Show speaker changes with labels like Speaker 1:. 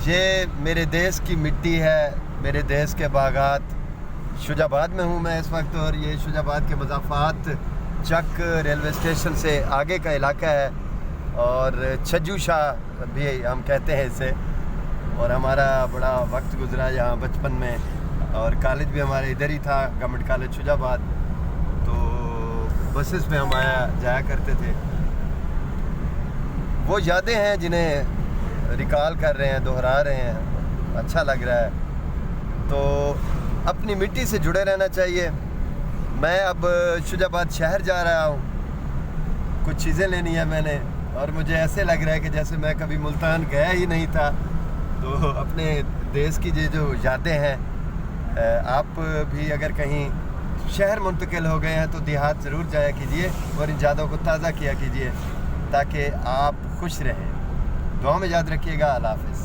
Speaker 1: ये मेरे देश की मिट्टी है, मेरे देश के बागात। शुजाबाद में हूँ मैं इस वक्त, और ये शुजाबाद के मज़ाफ़ात चक रेलवे स्टेशन से आगे का इलाका है, और छज्जू शाह भी हम कहते हैं इसे। और हमारा बड़ा वक्त गुजरा यहाँ बचपन में, और कॉलेज भी हमारे इधर ही था, गवर्नमेंट कॉलेज शुजाबाद। तो बसेस में हम आया जाया करते थे। वो यादें हैं जिन्हें रिकॉल कर रहे हैं, दोहरा रहे हैं, अच्छा लग रहा है। तो अपनी मिट्टी से जुड़े रहना चाहिए। मैं अब शुजाबाद शहर जा रहा हूँ, कुछ चीज़ें लेनी है मैंने, और मुझे ऐसे लग रहा है कि जैसे मैं कभी मुल्तान गया ही नहीं था। तो अपने देश की जो यादें हैं, आप भी अगर कहीं शहर मुंतकिल हो गए हैं तो देहात ज़रूर जाया कीजिए और इन यादों को ताज़ा किया कीजिए, ताकि आप खुश रहें। दुआ में याद रखिएगा। अल्लाह हाफ़िज़।